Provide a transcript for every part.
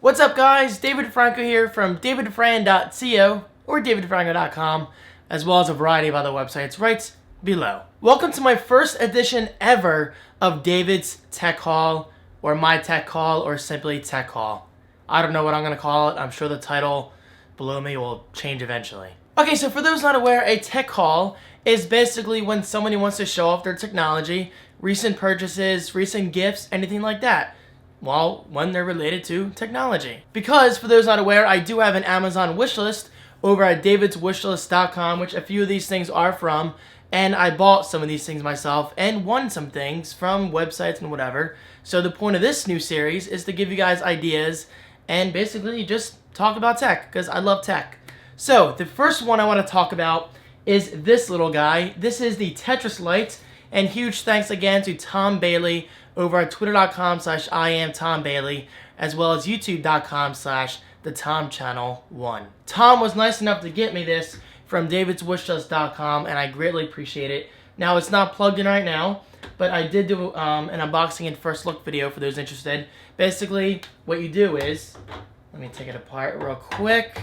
What's up, guys? David Franco here from davidfran.co or davidfranco.com, as well as a variety of other websites right below. Welcome to my first edition ever of David's Tech Haul, or My Tech Haul, or simply Tech Haul. I don't know what I'm going to call it. I'm sure the title below me will change eventually. Okay, so for those not aware, a tech haul is basically when somebody wants to show off their technology, recent purchases, recent gifts, anything like that. Well, when they're related to technology. Because, for those not aware, I do have an Amazon wishlist over at davidswishlist.com, which a few of these things are from, and I bought some of these things myself and won some things from websites and whatever. So the point of this new series is to give you guys ideas and basically just talk about tech, because I love tech. So, the first one I want to talk about is this little guy. This is the Tetris Light, and huge thanks again to Tom Bailey over at twitter.com/IamTomBailey, as well as youtube.com/TheTomChannel1. Tom was nice enough to get me this from davidswishlist.com, and I greatly appreciate it. Now, it's not plugged in right now, but I did do an unboxing and first look video for those interested. Basically, what you do is, let me take it apart real quick.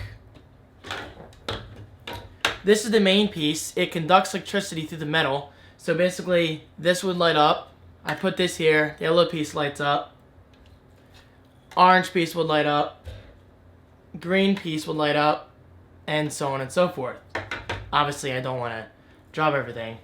This is the main piece. It conducts electricity through the metal. So basically, this would light up. I put this here. The yellow piece lights up. Orange piece would light up. Green piece would light up. And so on and so forth. Obviously, I don't want to drop everything.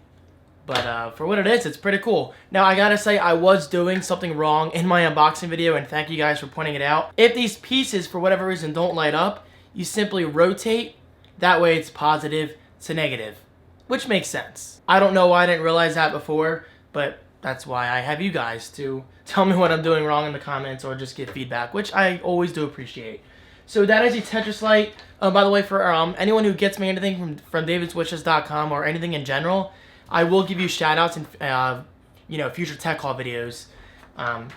But for what it is, it's pretty cool. Now, I gotta say, I was doing something wrong in my unboxing video, and thank you guys for pointing it out. If these pieces, for whatever reason, don't light up, you simply rotate. That way, it's positive to negative, which makes sense. I don't know why I didn't realize that before, but that's why I have you guys to tell me what I'm doing wrong in the comments or just give feedback, which I always do appreciate. So that is a Tetris Light. By the way, for anyone who gets me anything from davidswishes.com or anything in general, I will give you shoutouts and future tech haul videos.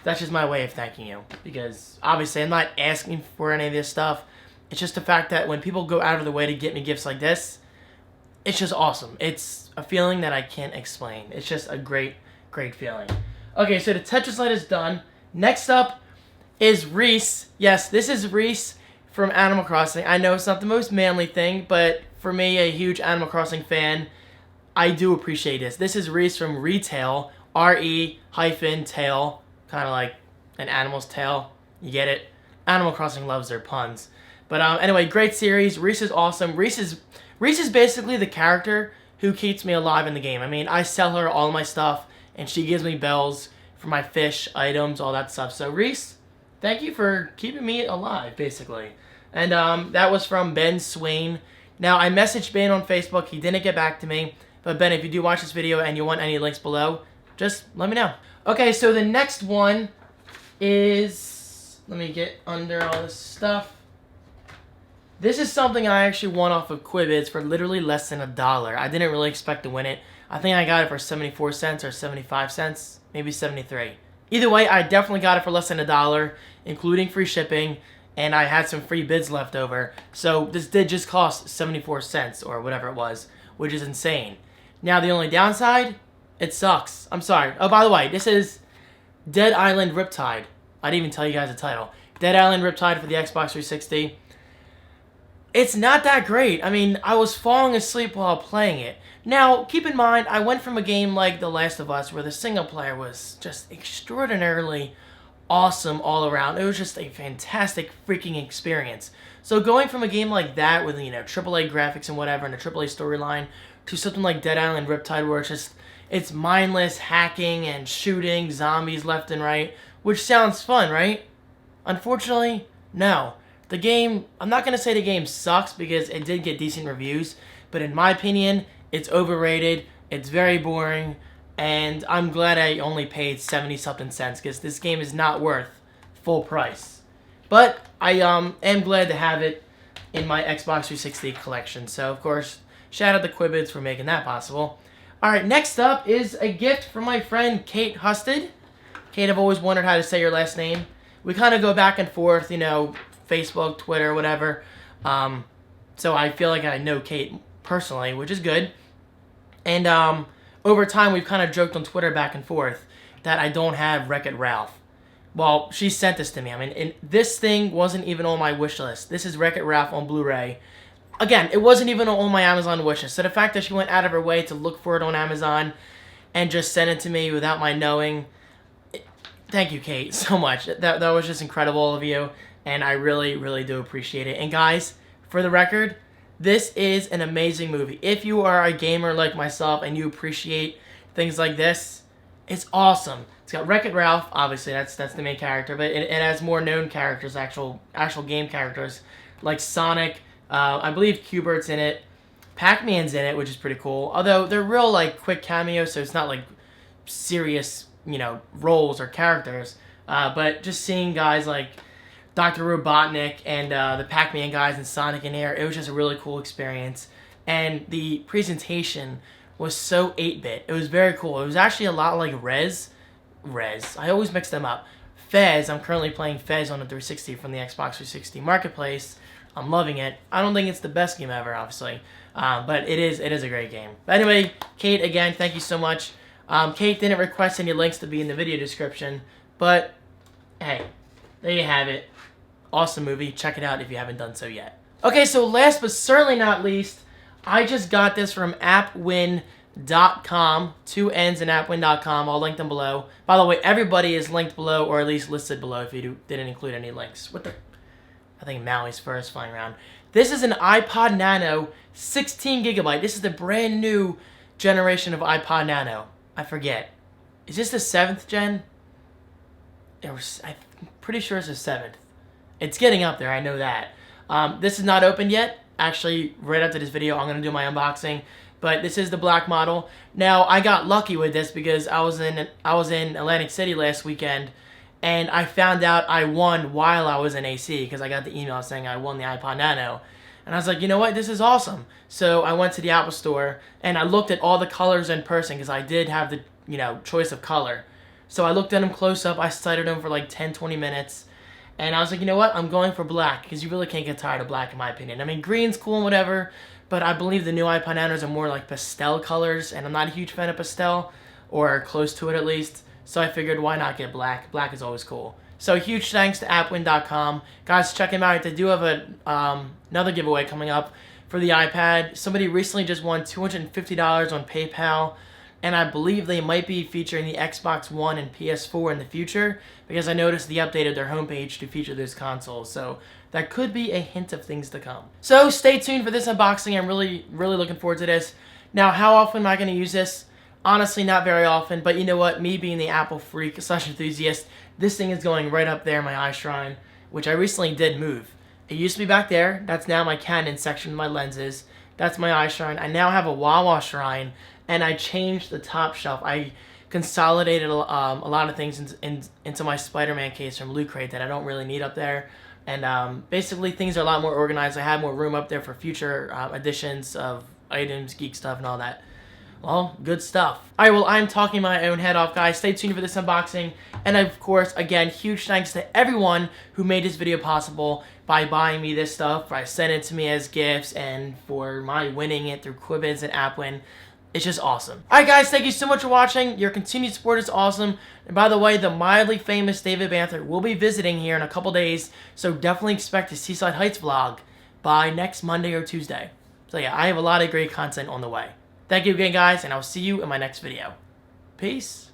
That's just my way of thanking you, because obviously I'm not asking for any of this stuff. It's just the fact that when people go out of the way to get me gifts like this, it's just awesome. It's a feeling that I can't explain. It's just a great, great feeling. Okay, so the Tetris Light is done. Next up is Reese. Yes, this is Reese from Animal Crossing. I know it's not the most manly thing, but for me, a huge Animal Crossing fan, I do appreciate this. This is Reese from Retail, R-E-tail, kind of like an animal's tail. You get it? Animal Crossing loves their puns. But anyway, great series. Reese is awesome. Reese is basically the character who keeps me alive in the game. I mean, I sell her all my stuff, and she gives me bells for my fish, items, all that stuff. So Reese, thank you for keeping me alive, basically. And that was from Ben Swain. Now, I messaged Ben on Facebook. He didn't get back to me. But Ben, if you do watch this video and you want any links below, just let me know. Okay, so the next one is, let me get under all this stuff. This is something I actually won off of Quibids for literally less than $1. I didn't really expect to win it. I think I got it for 74 cents or 75 cents, maybe 73. Either way, I definitely got it for less than $1, including free shipping, and I had some free bids left over. So this did just cost 74 cents or whatever it was, which is insane. Now, the only downside, it sucks. I'm sorry. Oh, by the way, this is Dead Island Riptide. I didn't even tell you guys the title. Dead Island Riptide for the Xbox 360. It's not that great. I mean, I was falling asleep while playing it. Now, keep in mind, I went from a game like The Last of Us, where the single player was just extraordinarily awesome all around. It was just a fantastic freaking experience. So going from a game like that with, AAA graphics and whatever, and a AAA storyline, to something like Dead Island Riptide, where it's mindless hacking and shooting zombies left and right, which sounds fun, right? Unfortunately, no. The game, I'm not going to say the game sucks, because it did get decent reviews, but in my opinion, it's overrated, it's very boring, and I'm glad I only paid 70-something cents, because this game is not worth full price. But I am glad to have it in my Xbox 360 collection, so of course, shout out to Quibids for making that possible. Alright, next up is a gift from my friend Kate Husted. Kate, I've always wondered how to say your last name. We kind of go back and forth, Facebook, Twitter, whatever. So I feel like I know Kate personally, which is good. And over time, we've kind of joked on Twitter back and forth that I don't have WreckIt Ralph. Well, she sent this to me. I mean, and this thing wasn't even on my wish list. This is WreckIt Ralph on Blu-ray. Again, it wasn't even on my Amazon wish list. So the fact that she went out of her way to look for it on Amazon and just sent it to me without my knowing, thank you, Kate, so much. That was just incredible of you, and I really, really do appreciate it. And guys, for the record, this is an amazing movie. If you are a gamer like myself and you appreciate things like this, it's awesome. It's got WreckIt Ralph, obviously that's the main character, but it has more known characters, actual game characters, like Sonic. I believe Q*bert's in it. Pac-Man's in it, which is pretty cool. Although they're real like quick cameos, so it's not like serious, roles or characters. But just seeing guys like Dr. Robotnik and the Pac-Man guys and Sonic in here, it was just a really cool experience. And the presentation was so 8-bit. It was very cool. It was actually a lot like Rez. I always mix them up. Fez. I'm currently playing Fez on the 360 from the Xbox 360 Marketplace. I'm loving it. I don't think it's the best game ever, obviously, but it is a great game. But anyway, Kate, again, thank you so much. Kate didn't request any links to be in the video description, but hey, there you have it. Awesome movie. Check it out if you haven't done so yet. Okay, so last but certainly not least, I just got this from appwin.com, 2 N's in appwin.com. I'll link them below. By the way, everybody is linked below, or at least listed below if you didn't include any links. What the? I think Maui's first flying around. This is an iPod Nano, 16 gigabyte. This is the brand new generation of iPod Nano. I forget. Is this the 7th gen? I'm pretty sure it's the 7th. It's getting up there, I know that. This is not opened yet. Actually, right after this video, I'm going to do my unboxing. But this is the black model. Now, I got lucky with this because I was in Atlantic City last weekend, and I found out I won while I was in AC because I got the email saying I won the iPod Nano. And I was like, you know what? This is awesome. So I went to the Apple Store, and I looked at all the colors in person because I did have the, choice of color. So I looked at them close up. I studied them for like 10, 20 minutes. And I was like, you know what? I'm going for black because you really can't get tired of black in my opinion. I mean, green's cool and whatever, but I believe the new iPod Nanos are more like pastel colors, and I'm not a huge fan of pastel, or close to it at least. So I figured, why not get black? Black is always cool. So huge thanks to appwin.com. Guys, check them out. They do have another giveaway coming up for the iPad. Somebody recently just won $250 on PayPal, and I believe they might be featuring the Xbox One and PS4 in the future because I noticed they updated their homepage to feature those consoles. So that could be a hint of things to come. So stay tuned for this unboxing. I'm really, really looking forward to this. Now, how often am I going to use this? Honestly, not very often, but you know what? Me being the Apple freak / enthusiast, this thing is going right up there in my eye shrine, which I recently did move. It used to be back there. That's now my Canon section of my lenses. That's my eye shrine. I now have a Wawa shrine, and I changed the top shelf. I consolidated a lot of things into my Spider-Man case from Loot Crate that I don't really need up there. And basically, things are a lot more organized. I have more room up there for future additions of items, geek stuff, and all that. Well, good stuff. Alright, well, I'm talking my own head off, guys. Stay tuned for this unboxing. And of course, again, huge thanks to everyone who made this video possible by buying me this stuff, by sending it to me as gifts, and for my winning it through Quibids and AppWin. It's just awesome. Alright, guys, thank you so much for watching. Your continued support is awesome. And by the way, the mildly famous David Banther will be visiting here in a couple days, so definitely expect a Seaside Heights vlog by next Monday or Tuesday. So yeah, I have a lot of great content on the way. Thank you again, guys, and I'll see you in my next video. Peace.